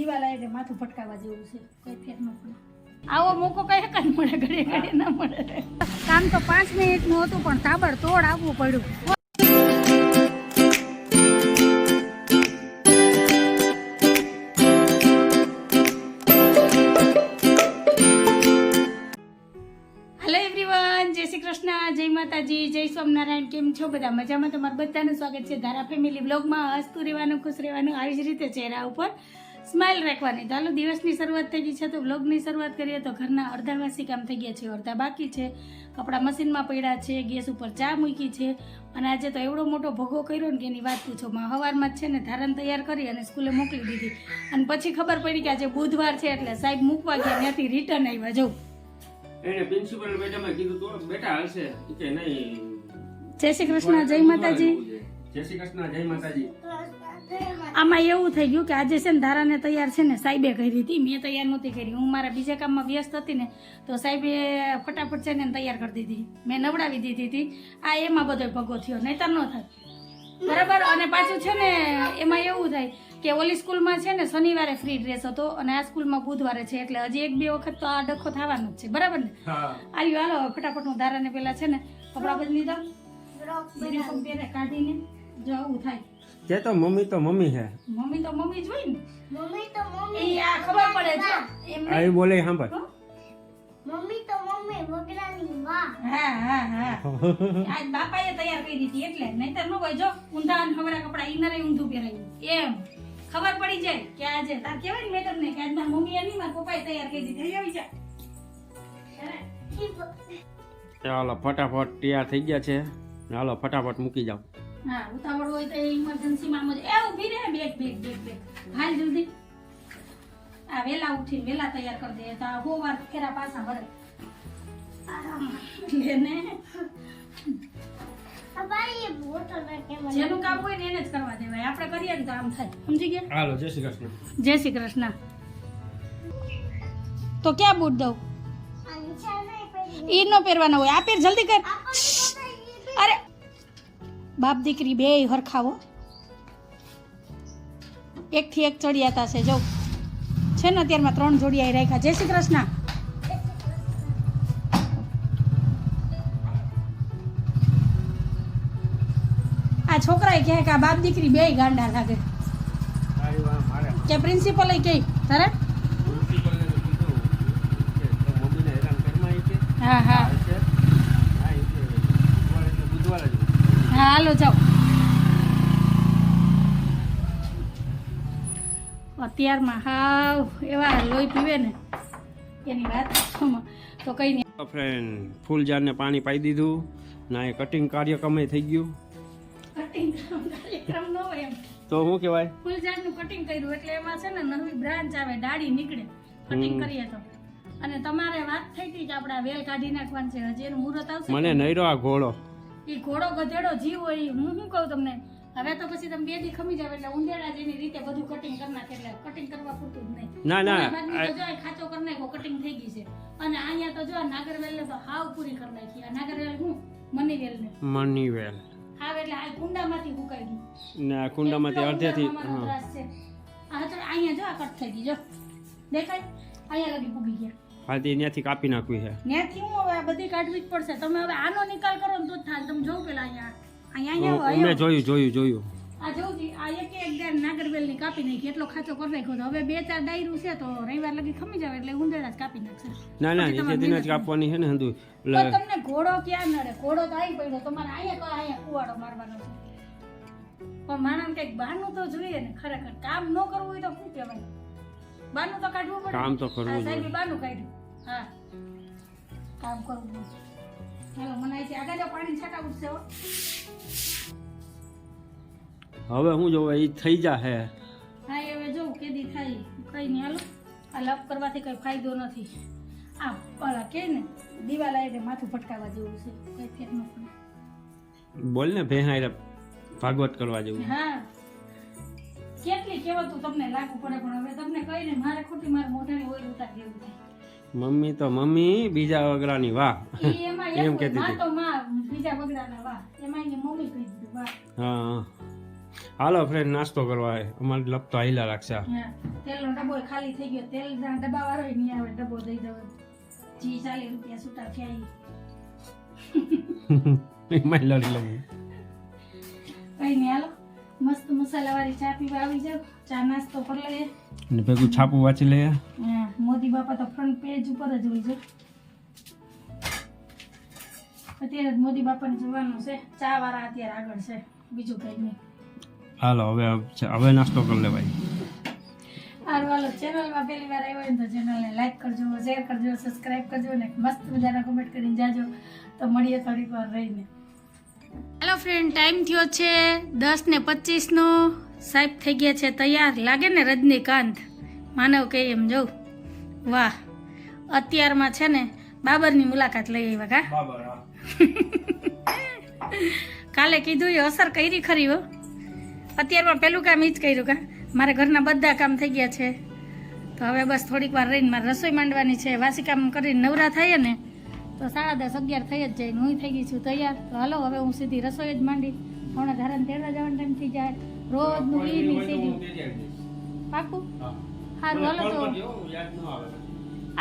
દિવાલ આવી માથું ફટકાવા જેવું છે, કોઈ ફેર ન પડે. આવો મોકો કઈ એક જ મળે, ઘડી ઘડી ના મળે. કામ તો 5 મિનિટનું હતું પણ તાબડતોડ આવવું પડ્યું. હેલો એવરીવન, જય શ્રી કૃષ્ણ, જય માતાજી, જય સ્વામિનારાયણ. કેમ છો બધા? મજામાં? તમારું બધાનું સ્વાગત છે ધારા ફેમિલી બ્લોગમાં. હસતું રહેવાનું, ખુશ રહેવાનું, આવી જ રીતે ચહેરા ઉપર સ્માઇલ રાખવાની. તો હાલો, દિવસની શરૂઆત થઈ ગઈ છે તો બ્લોગની શરૂઆત કરીએ. તો ઘરના અડધા વાસી કામ થઈ ગયા છે, અડધા બાકી છે. કપડાં મશીનમાં પડ્યા છે, ગેસ ઉપર ચા મૂકી છે. અને આજે તો એવડો મોટો ભોગો કર્યો ને કે એની વાત પૂછો. સવારમાં જ છે ને ધારણ તૈયાર કરી અને સ્કૂલે મોકલી દીધી. અને પછી ખબર પડી કે આજે બુધવાર છે એટલે સાહેબ મૂકવા ગયા, ત્યાંથી રિટર્ન આવ્યા. જવું એને પ્રિન્સિપલ મેડમે કીધું તો બેટા હાલશે કે નહીં. જય શ્રી કૃષ્ણ, જય માતાજી. જય શ્રી કૃષ્ણ, જય માતાજી. આમાં એવું થઈ ગયું કે આજે છે ને ધારાને તૈયાર છે ને સાહેબે કરી હતી, મેં તૈયાર નહોતી કરી. હું મારા બીજા કામમાં વ્યસ્ત હતી ને તો સાહેબે ફટાફટ છે ને તૈયાર કરી દીધી, મેં નવડાવી દીધી હતી. આ એમાં બધો ભગો થયો, નહીતર ન થાય. બરાબર. અને પાછું છે ને એમાં એવું થાય કે ઓલી સ્કૂલમાં છે ને શનિવારે ફ્રી ડ્રેસ હતો અને આ સ્કૂલમાં બુધવારે છે, એટલે હજી 1-2 વખત તો આ ડખો થવાનો જ છે. બરાબર ને? આવ્યું. હાલો ફટાફટ હું ધારાને પેલા છે ને કપડા બદલી દઉં, યુનિફોર્મ પહેરે કાઢીને જો આવું થાય. જે તો મમ્મી હે. મમ્મી તો મમ્મી જ હોય ને. મમ્મી તો મમ્મી, આ ખબર પડે છે એમ. આવી બોલે સાંભળ. મમ્મી તો મમ્મી વગડાની માં. હા આજ બાપાએ તૈયાર કરી દીધી એટલે, નહીતર ન હોય. જો ઊંધા અને ખબરા કપડા ઈનરે ઊંધું પહેરાયું એમ ખબર પડી જાય કે આજે તાર કહેવાય ને મેડમ ને કે આજ મારા મમ્મી એની મારા પપ્પાએ તૈયાર કરી દીધી. આવી જા. ચાલો ફટાફટ તૈયાર થઈ ગયા છે. હાલો ફટાફટ મૂકી જાઓ. હા, ઉતાવળ હોય તો ઇમરજન્સી માં મજા. એ ઊભી રહે, બેગ હાલ જલ્દી. આ વેલા ઉઠીને વેલા તૈયાર કરી દે તો આ હોવાર ફેરા પાછા ભરે. આરામ લેને. જેનું કામ હોય ને એને જ કરવા દેવાય, આપણે કરીએ ને તો આમ થાય. સમજી ગયા? હાલો, જય શ્રી કૃષ્ણ. જય શ્રી કૃષ્ણ. તો ક્યાં બૂટ દઉં? ઈ નો પહેરવાના હોય, આ પહેર જલ્દી કર. અરે બાપ દીકરી બે હરખાવો, એકથી એક ચડિયાતા છે. જો છે ને અત્યારમાં 3 જોડિયા રાખ્યા. જય શ્રી કૃષ્ણ. આ છોકરાએ કહે કે આ બાપ દીકરી બે ગાંડા લાગે કે પ્રિન્સિપલ કહે તારે. હા હા હાલો જાઓ. અત્યારમાં હાવ એવા લોહી પીવે ને એની વાત તો કઈ નહીં. ફ્રેન્ડ ફૂલ જારને પાણી પાઈ દીધું ના, એ કટિંગ કાર્યક્રમ થઈ ગયું. કટિંગ કાર્યક્રમ ન હોય એમ તો શું કહેવાય, ફૂલઝાડનું કટિંગ કર્યું એટલે એમાં છે ને નવી બ્રાન્ચ આવે, ડાળી નીકળે કટિંગ કરીએ તો. અને તમારે વાત થઈ હતી કે આપણે વેલ કાઢી નાખવાનું છે, હજી એનું મુહૂર્ત આવશે. મને નહીરો આ ઘોડો, એ ઘોડો ગધેડો જીવ હોય. હું શું કહું તમને, હવે તો પછી તમે 2 દી ખમી જાવ એટલે ઉંદેડા જેની રીતે બધું કટિંગ કરી નાખે, એટલે કટિંગ કરવા પૂરતું જ નહીં. ના જો ખાચો કરી નાખ્યો, કટિંગ થઈ ગઈ છે. અને અહીંયા તો જો નાગરવેલ ને તો હાવ પૂરી કરી નાખી. આ નાગરવેલ હું મનીવેલ ને મનીવેલ હાવ એટલે આ કુંડામાંથી ફૂંકાઈ ગયું ને, આ કુંડામાંથી અડધેથી. આ તો અહીંયા જો આ કટ થઈ ગઈ, જો દેખાય અહીંયા લગી પૂગી ગયા. હાથી ત્યાંથી કાપી નાખવી છે. ત્યાંથી હું હવે આ બધી કાઢવી જ પડશે. તમે હવે આનો નિકાલ કરો ને તો જ થાય. તમે જોઉં પેલા અહીંયા મેં જોયું આ જોઉં આ એક નાગરવેલ ની કાપી નાખી, એટલો ખાચો કરી નાખ્યો. તો હવે 2-4 ડાયરું છે તો રવિવાર લગી ખમી જાવ એટલે ઉંદેડા જ કાપી નાખશે. ના નીચે દિન જ કાપવાની છે ને હંધુ. તમને ઘોડો ક્યાં નડે? ઘોડો તો આવી પડ્યો, તમારે અહીંયા કુવાડો મારવાનો છે. પણ માણસ કઈક બહારનું તો જોઈએ ને. ખરેખર કામ ન કરવું હોય તો શું કહેવાય, બહારનું તો કાઢવું પડે. કામ તો કરવું પડે. સાહેબ બહારનું કાઢ્યું. હા, કામ કરવું. ચાલો મને છે આગળ પાણી છાંટા ઉઠશે. હવે હું જોવે ઈ થઈ જાહે. હા હવે જો કેદી થાય કઈ નહીં. હાલો, આ લપ કરવાથી કઈ ફાયદો નથી. આ ઓલા કે ને દિવાલ આવી માથું ફટકાવા જેવું છે, કઈ ફેર ન પડે. બોલ ને ભેહાઈ ભાગવત કરવા જેવું. હા, કેટલી કહેવતો તમને લાગુ પડે પણ હવે તમને કઈ ને મારે ખોટી મારે મોઢાની ઓઈલ ઉતાર જેવું થાય. મમ્મી તો મમ્મી, બીજા વગડાની વાહ એમ કહેતી હતી. માં તો માં, બીજા વગડાના વાહ. એમાં એની મમ્મી કહી દીધું વાહ. હા હાલો ફ્રેન્ડ નાસ્તો કરવા અમારે લપતો હાઈલા રાખશે હા, તેલનો ડબ્બો ખાલી થઈ ગયો. તેલ ડબ્બા વાળો નહીં આવે, ડબ્બો દઈ દો. જી 40 રૂપિયા છૂટા થયા. એમાં લડી લઉં કઈ નહીં, હાલો મસ્ત મસાલાવાળી ચા પીવા આવી જાવ. ચા નાસ્તો કરી લઈએ. અને ભેગું છાપું વાંચી લઈએ. હા, મોદી બાપા તો ફ્રન્ટ પેજ ઉપર જ હોય છે. અત્યારે જ મોદી બાપાને જોવાનું છે. ચા વાળા અત્યારે આગળ છે, બીજું કઈ નહીં. હાલો હવે નાસ્તો કરી લેવાય. હારું, હાલો ચેનલમાં પહેલી વાર આવ્યો હોય ને તો ચેનલને લાઈક કરજો, શેર કરજો, સબસ્ક્રાઇબ કરજો ને મસ્ત મજાના કમેન્ટ કરીને જાજો. તો મળીએ થોડીક વાર રહીને. હેલો ફ્રેન્ડ, ટાઈમ થયો છે 10:25 નો. સાહેબ થઈ ગયા છે તૈયાર. લાગે ને રજનીકાંત માનવ કે એમ જોઉં. વાહ, અત્યારમાં છે ને બાબરની મુલાકાત લઈ આવ્યા કા. કાલે કીધું એ અસર કરી ખરી હો. અત્યારમાં પેલું કામ ઈ જ કર્યું કા. મારા ઘરના બધા કામ થઈ ગયા છે. તો હવે બસ થોડીક વાર રહીને મારે રસોઈ માંડવાની છે. વાસી કામ કરીને નવરા થઈએ ને તો 10:30 11 થઈ જ જાય. હું થઈ ગઈ છું તૈયાર. તો હાલો હવે હું સીધી રસોઈ જ માંડી. હમણાં ધારાને તેડવા જવાનો ટાઈમ થઈ જાય. રોજનું ઈની સીધી પાકું. સારું, હાલો તો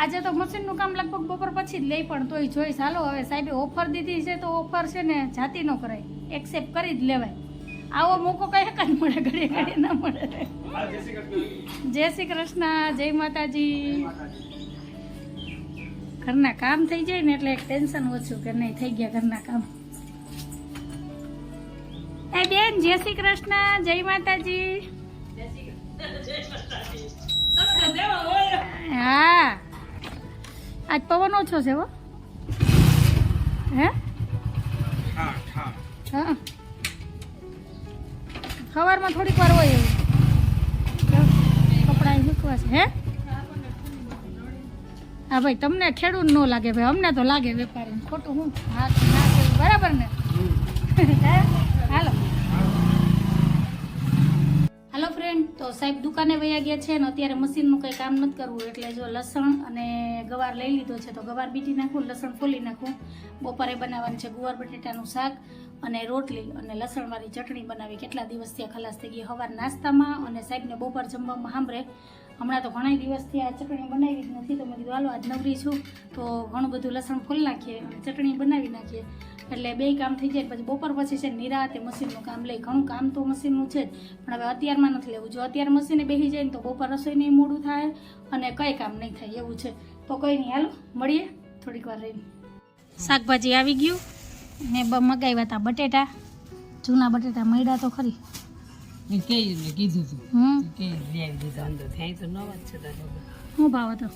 આજે તો મશીનનું કામ લગભગ બપોર પછી જ લઈ, પણ તોય જોઈશ. હાલો હવે સાહેબે ઓફર દીધી છે તો ઓફર છે ને જાતી ન કરાય, એક્સેપ્ટ કરી જ લેવાય. આવો મોકો કઈ હક જ મળે, ઘડીએ ઘડીએ ના મળે. જય શ્રી કૃષ્ણ, જય માતાજી. ઘરના કામ થઈ જાય ને એટલે એક ટેન્શન ઓછું કે નહીં થઈ ગયા ઘરના કામ. એ બેન જય શ્રી કૃષ્ણ, જય માતાજી. હા, આજ પવન ઓછો છે હો. હે હા, સવારમાં થોડીક વાર હોય એવું. કપડાં મૂકવા છે. હે હા ભાઈ, તમને ખેડૂત ન લાગે ભાઈ, અમને તો લાગે વેપારી. ખોટું હું હા ના કરું, બરાબર ને. હાલો હાલો ફ્રેન્ડ, તો સાહેબ દુકાને વયા ગયા છે ને અત્યારે મશીનનું કંઈ કામ નથી કરવું, એટલે જો લસણ અને ગવાર લઈ લીધો છે તો ગવાર બીટી નાખું, લસણ ફોલી નાખું. બપોરે બનાવવાનું છે ગુવાર બટેટાનું શાક અને રોટલી અને લસણવાળી ચટણી બનાવી. કેટલા દિવસથી આ ખલાસ થઈ ગઈ સવાર નાસ્તામાં અને સાહેબને બપોર જમવામાં સાંભળે. હમણાં તો ઘણા દિવસથી આ ચટણી બનાવી જ નથી, તો મેં કીધું હાલો આજ નવરી છું તો ઘણું બધું લસણ ફોલી નાખીએ અને ચટણી બનાવી નાખીએ, એટલે બે કામ થઈ જાય. પછી બપોર પછી છે નિરાતે મશીનનું કામ લઈ. ઘણું કામ તો મશીનનું છે જ, પણ હવે અત્યારમાં નથી લેવું. જો અત્યારે મશીને બેસી જાય ને તો બપોર રસોઈ નહીં મોડું થાય અને કંઈ કામ નહીં થાય એવું છે. તો કંઈ નહીં, હાલો મળીએ થોડીક વાર રહીને. શાકભાજી આવી ગયું ને મગાવ્યા હતા બટેટા. જૂના બટેટા મળ્યા તો ખરી. કીધું તું કે લઈ દીધા અંદર ત્યાં તો નવા જ છે તારા. શું ભાવ હતો?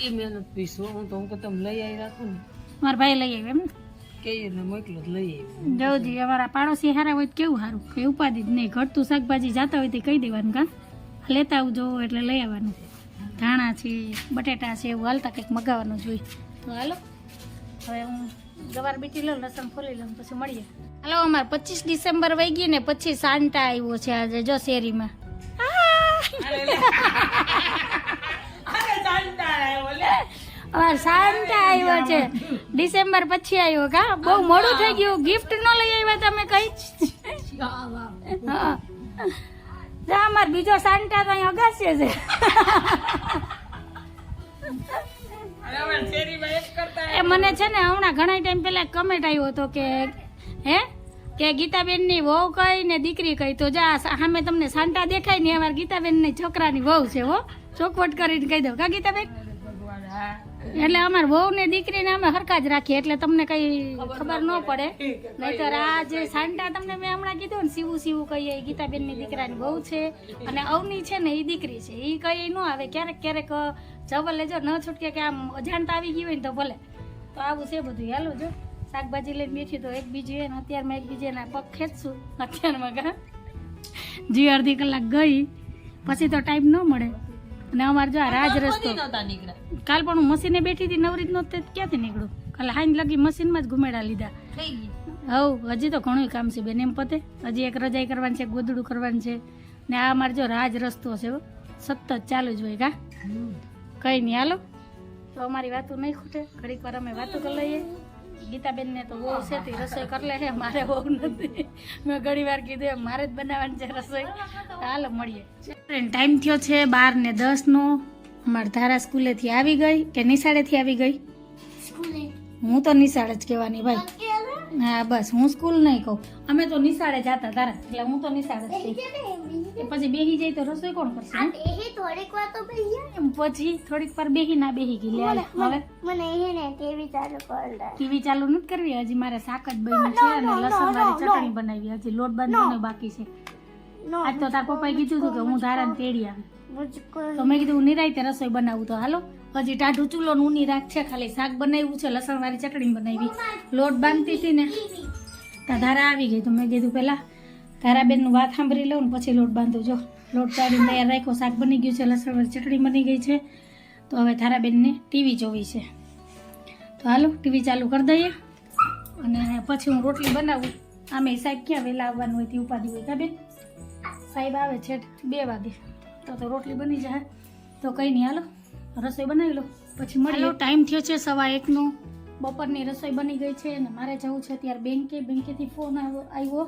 એ મહેનત પીસો હું તો હું કે તમે લઈ આવી રાખો ને. મારા ભાઈ લઈ આવ્યા એમ ને. કે એને મોકલો તો લઈ આવી. જવજી અમારા પાડોશી હારા હોય તો કેવું સારું, કંઈ ઉપાધિ જ નહીં. ઘટતું શાકભાજી જાતા હોય તો કહી દેવાનું કા લેતા આવજો એટલે લઈ આવવાનું. ધાણા છે, બટેટા છે, એવું હાલતા કંઈક મગાવવાનું જોઈએ. તો હાલો હવે હું ગવાર બીટી લઉં, લસણ ફોલી લઉં, પછી મળીએ. હાલો, અમારે 25 ડિસેમ્બર વહી ગઈ ને પછી સાંટા આવ્યો છે આજે જો શેરીમાં. અમારે સાંટા આવ્યો છે ડિસેમ્બર પછી આવ્યો કા. બહુ મોડું થઈ ગયું, ગિફ્ટ ન લઈ આવ્યા તમે કઈ. હા, અમારે બીજો સાંટા તો અહીં અગાસ્ય છે. એ મને છે ને હમણાં ઘણા ટાઈમ પહેલા કમેન્ટ આવ્યો હતો કે ગીતાબેન ની વહુ કઈ ને દીકરી કઈ, તો જા સામે તમને સાંટા દેખાય ને અમારા ગીતાબેન ની છોકરાની વહુ છે હો, ચોખવટ કરીને કહી દો કા ગીતાબેન. એટલે અમારે વહુ ને દીકરીને અમે હરખા જ રાખીએ એટલે તમને કઈ ખબર ન પડે. નહીતર આ જે સાંટા તમને મેં હમણાં કીધું ને સીવું સીવું કહીએ, ગીતાબેન ની દીકરાની વહુ છે અને અવની છે ને એ દીકરી છે. એ કઈ ન આવે, ક્યારેક ક્યારેક જવલ લેજો ન છૂટકે કે આમ અજાણતા આવી ગઈ હોય ને તો ભલે. તો આવું છે બધું. હાલો જો શાકભાજી લઈને બેઠી તો એક બીજી ને અત્યારમાં એક બીજી ના પગ ખેંચશું. અત્યારમાં કા જી અડધી કલાક ગઈ પછી તો ટાઈમ ન મળે. અને અમારે જો આ રાજ રસ્તો કાલ પણ હું મશીને બેઠી હતી નવરી જ નહોતી, ક્યાંથી નીકળું. કાલે હાઈન લગી મશીનમાં જ ઘુમેડા લીધા. હવ હજી તો ઘણું કામ છે બેન, એમ પતે. હજી એક રજાઈ કરવાની છે, ગોદડું કરવાનું છે ને આ અમારે જો રાજ રસ્તો છે સતત ચાલુ જ હોય કા. કઈ નહીં, હાલો તો અમારી વાતો નહીં ખૂટે, ઘડીક વાર અમે વાતો કરી લઈએ ગીતાબેનને તો બહુ છે તે રસોઈ કરી લે છે, મારે બહુ નથી. મેં ઘણી વાર કીધું એમ મારે જ બનાવવાની છે રસોઈ. હાલો મળીએ. ટાઈમ થયો છે 12:10 અમારે ધારા સ્કૂલેથી આવી ગઈ કે નિશાળેથી આવી ગઈ? હું તો નિશાળે જ કહેવાની ભાઈ. હા બસ, હું સ્કૂલ નહીં કહું. અમે તો નિશાળે જતા તારા, એટલે હું તો નિશાળે જ કહી. પછી બેહી જાય તો રસોઈ કોણ કરશે? થોડીક વાર તો બેહી પછી થોડીક વાર બેહી ના બેહી ગઈ. લે હાલ, હવે મને એને ટીવી ચાલુ કરી દે. ટીવી ચાલુ નથી કરવી. હજી મારે શાક જ બન્યું છે અને લસણવાળી ચટણી બનાવી. હજી લોટ બાંધવાનો બાકી છે. આજ તો તાર પપ્પાએ કીધું હતું કે હું ધારાને તેડી આવી. મુझको તો મેં કીધું નિરાંતે રસોઈ બનાવું. તો હાલો, હજી ટાઢું ચૂલો ને ઊની રાખ છે, ખાલી શાક બનાવ્યું છે, લસણવાળી ચટણી બનાવી. લોટ બાંધતી હતી ને ત્યાં ધારા આવી ગઈ. તો મેં કીધું પેલા ધારાબેનનું વાત સાંભળી લઉં ને પછી લોટ બાંધું. જો લોટ ચાડીને તૈયાર રાખ્યો, શાક બની ગયું છે, લસણવાળી ચટણી બની ગઈ છે. તો હવે ધારાબેનને ટીવી જોવી છે. તો હાલો ટીવી ચાલુ કરી દઈએ અને પછી હું રોટલી બનાવું. આમે સાહેબ ક્યાં વહેલા આવવાનું હોય તે ઉપાધિ હોય. કા બેન? સાહેબ આવે છે 2 વાગે, તો રોટલી બની જાય. તો કંઈ નહીં, હાલો રસોઈ બનાવી લો પછી મળીએ. ટાઈમ થયો છે 1:15. બપોરની રસોઈ બની ગઈ છે અને મારે જવું છે અત્યારે બેંકેથી ફોન આવ્યો.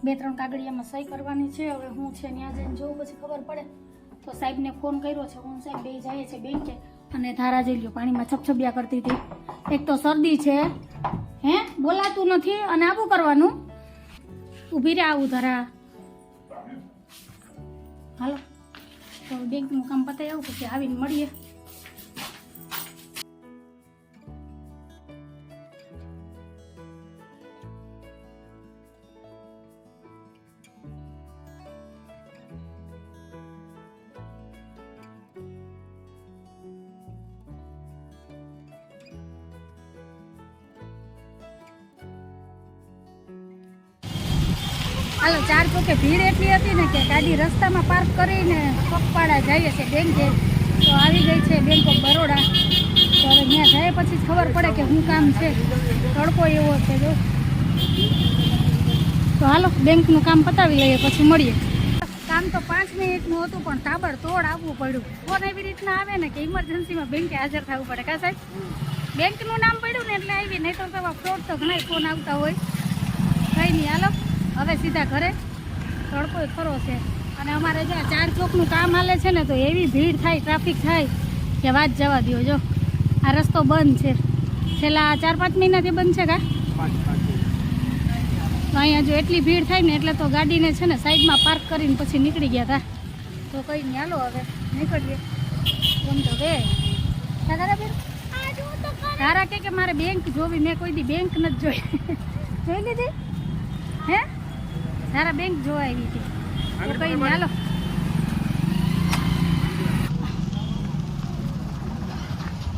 2-3 કાગળિયામાં સહી કરવાની છે. હવે હું છે ત્યાં જઈને જોઉં પછી ખબર પડે. તો સાહેબને ફોન કર્યો છે, હું સાહેબ બે જાય છે બેંકે. અને ધારા જઈ લ્યો પાણીમાં છપછપિયા કરતી હતી. એક તો શરદી છે, હે બોલાતું નથી અને આવું કરવાનું. ઊભી રહે, આવું ધારા. હાલો તો બેંકનું કામ પતાવી આવું પછી આવીને મળીએ. હાલો, 4 ચોકે ભીડ એટલી હતી ને કે ગાડી રસ્તામાં પાર્ક કરીને પગપાળા જઈએ છે બેંકે. તો આવી ગઈ છે બેંક ઓફ બરોડા. તો હવે ત્યાં જાય પછી જ ખબર પડે કે શું કામ છે. તડકો એવો છે જો. તો હાલો બેંકનું કામ પતાવી લઈએ પછી મળીએ. કામ તો 5 મિનિટનું હતું પણ તાબડતોડ આવવું પડ્યું. ફોન એવી રીતના આવે ને કે ઇમરજન્સીમાં બેંકે હાજર થવું પડે. કા સાહેબ? બેંકનું નામ પડ્યું ને એટલે આવી, નહીં તો તમારા ફ્રોડ તો ઘણા ફોન આવતા હોય. કંઈ નહીં, હાલો હવે સીધા ઘરે. તડકો ખરો છે અને અમારે જ્યાં 4 ચોકનું કામ હાલે છે ને તો એવી ભીડ થાય, ટ્રાફિક થાય કે વાત જવા દો. જો આ રસ્તો બંધ છે, છેલ્લા 4-5 મહિનાથી બંધ છે. કા તો અહીંયા જો એટલી ભીડ થાય ને એટલે તો ગાડીને છે ને સાઈડમાં પાર્ક કરીને પછી નીકળી ગયા હતા. તો કંઈ નહીં, હાલો હવે નીકળીએ. એમ તો બે તારા કે મારે બેંક જોવી. મેં કોઈ દી બેંક નથી જોઈ. જોઈ લીધી હે? તારા બેંક જોવા આવી હતી. તો કઈ નહીં, હાલો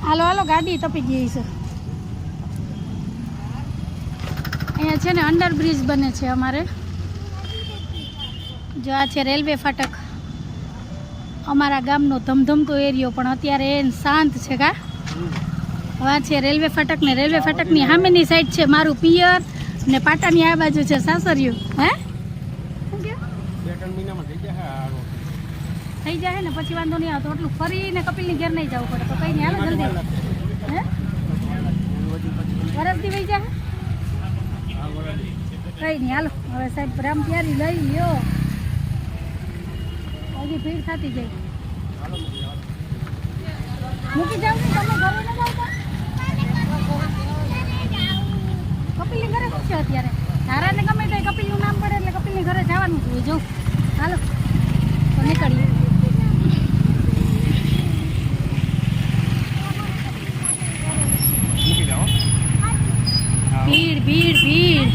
હાલો હાલો ગાડી તપી ગઈ છે. અહીંયા છે ને અંડરબ્રિજ બને છે અમારે. જો આ છે રેલવે ફાટક. અમારા ગામનો ધમધમતો એરિયો પણ અત્યારે શાંત છે. કા આ છે રેલવે ફાટક ને રેલવે ફાટકની સામેની સાઈડ છે મારું પિયર ને પાટાની આ બાજુ છે સાસરિયું. હે થઈ જાય ને પછી વાંધો નહીં આવતો. એટલું ફરીને કપિલની ઘેર નહીં જવું પડે. તો કઈ નહીં, હાલો જલ્દી. હે વરસથી વહી જાય. કઈ નહીં, હાલો હવે સાહેબ રામ પ્યારી લઈ લ્યો. હજી ભીડ થતી જાય. મૂકી જાવ ને તમે ઘરે ન જાવ. કપિલની ઘરે શું છે અત્યારે? ધારાને ગમે તો કપિલનું નામ પડે એટલે કપિલની ઘરે જવાનું જ હોય. જો હાલો તો નીકળીએ. ભીડ ભીડ ભીડ.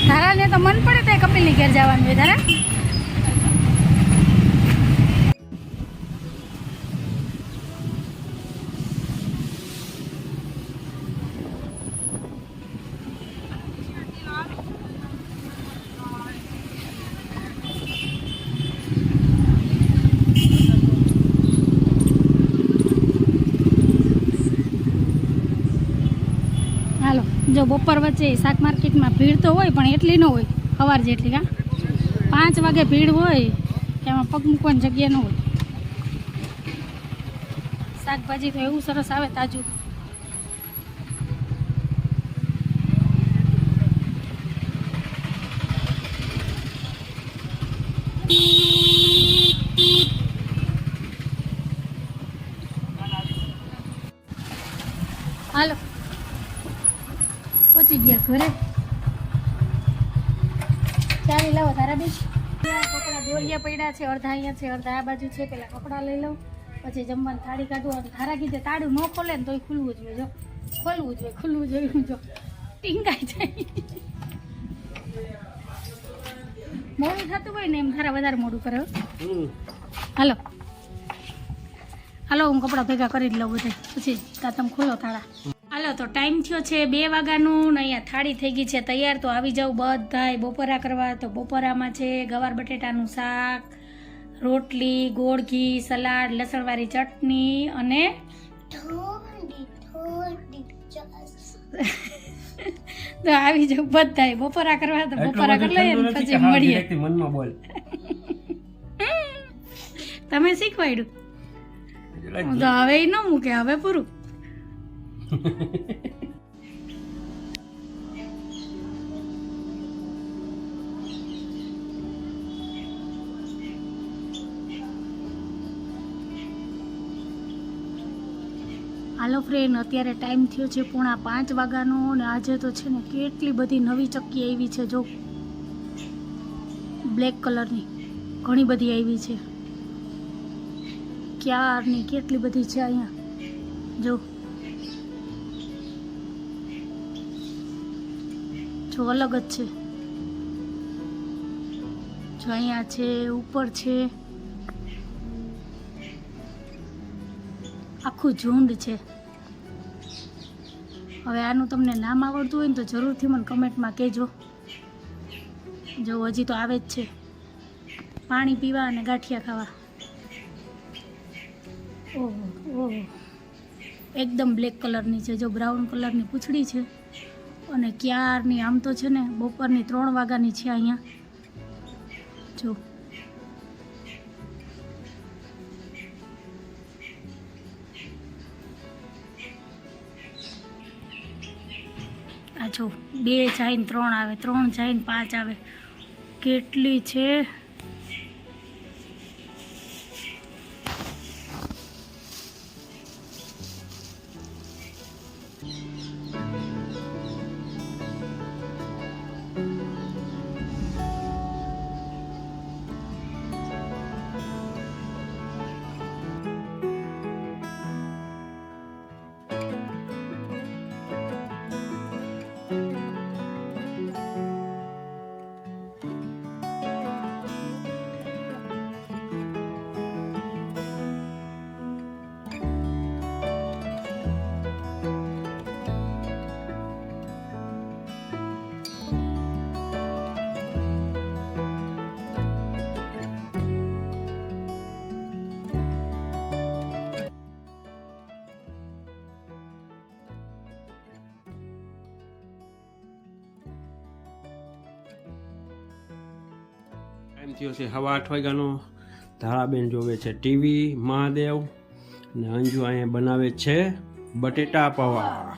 ધારાને તો મન પડે તો કપિલની ઘેર જવાનું હોય. ધારા જો બપોર વચ્ચે શાક માર્કેટમાં ભીડ તો હોય પણ એટલી ન હોય સવાર જેટલી. કા 5 વાગે ભીડ હોય એમાં પગ મૂકવાની જગ્યા ન હોય. શાકભાજી તો એવું સરસ આવે તાજું. હાલો પહોંચી ગયા ઘરે. ચાલી લાવો તારા બીજ. કપડા દોરિયા પડ્યા છે, અડધા અહીંયા છે અડધા આ બાજુ છે. પેલા કપડા લઈ લઉં પછી જમવાની થાળી કાઢું. અને થારા કીધે તાળું ન ખોલે ને તોય ખુલવું જોઈએ. જો ખોલવું જોઈએ, ખુલવું જોઈએ. જો ટીંગાઈ જાય. મોડું થતું હોય ને એમ થારા વધારે મોડું કરે. હાલો હાલો હું કપડાં ભેગા કરી જ લઉં બધા, પછી તા તમે ખોલો થાળા. હાલો તો ટાઈમ થયો છે 2 વાગ્યાનું ને અહીંયા થાળી થઈ ગઈ છે તૈયાર. તો આવી જાવ બધાય બપોરા કરવા. તો બપોરામાં છે ગવાર બટેટાનું શાક, રોટલી, ગોળ ઘી, સલાડ, લસણવાળી ચટણી અને તો આવી જાવ બધાય બપોરા કરવા. તો બપોરા કરી લઈએ ને પછી મળીએ. મનમાં બોલ. તમે શીખવાડ્યું તો હવે ન મૂકે, હવે પૂરું. હાલો ફ્રેન્ડ, અત્યારે ટાઈમ થયો છે 4:30 વાગ્યાનો. અને આજે તો છે ને કેટલી બધી નવી ચક્કી આવી છે. જો બ્લેક કલરની ઘણી બધી આવી છે. ક્યારની કેટલી બધી છે અહીંયા. જો જો અલગ જ છે. જો અહીંયા છે, ઉપર છે, આખું ઝુંડ છે. હવે આનું તમને નામ આવડતું હોય ને તો જરૂરથી મને કમેન્ટમાં કહેજો. જો હજી તો આવે જ છે. પાણી પીવા અને ગાંઠિયા ખાવા. ઓહો ઓહો, એકદમ બ્લેક કલરની છે. જો બ્રાઉન કલરની પૂંછડી છે. અને ક્યારની આમ તો છે ને બપોરની 3 વાગ્યાની છે અહીંયા. જો આ જો 2 જાય 3 આવે, 3 જાય 5 આવે. કેટલી છે. ટાઈમ થયો છે 8:30 વાગ્યાનો. ધારાબેન જોવે છે ટીવી, મહાદેવ ને અંજુ અહીંયા બનાવે છે બટેટા પૌવા.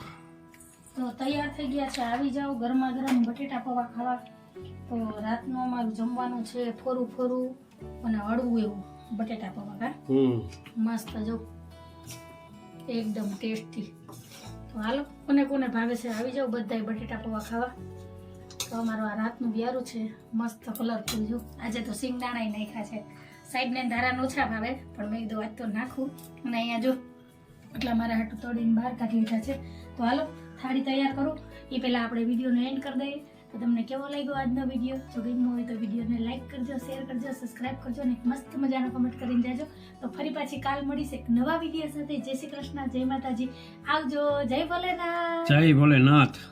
તો તૈયાર થઈ ગયા છે. આવી જાઓ ગરમા ગરમ બટેટા પૌવા ખાવા. તો રાતનું અમારું જમવાનું છે ફોરું ફોરું અને હળવું એવું બટેટા પૌવા. કા મસ્ત, જો એકદમ ટેસ્ટી. તો હાલો કોને કોને ભાવે છે આવી જાઓ બધાય બટેટા પૌવા ખાવા. તો અમારું આ રાતનું વ્યારું છે મસ્ત કલરફુલ. જો આજે તો સિંગદાણા નાખ્યા છે. સાઈડને ધારા ઓછા ભાવે પણ મેં કીધું આજ તો નાખું. અને અહીંયા જો એટલા મારા હાટું તોડીને બહાર કાઢી લીધા છે. તો હાલો થાળી તૈયાર કરું એ પહેલાં આપણે વિડીયોને એન્ડ કરી દઈએ. તો તમને કેવો લાગ્યો આજનો વિડીયો? જો ગમ્યો હોય તો વિડીયોને લાઈક કરજો, શેર કરજો, સબસ્ક્રાઈબ કરજો અને એક મસ્ત મજાનો કમેન્ટ કરીને જાજો. તો ફરી પાછી કાલ મળીશ એક નવા વિડીયો સાથે. જય શ્રી કૃષ્ણ, જય માતાજી, આવજો, જય ભોલેનાથ. જય ભોલેનાથ.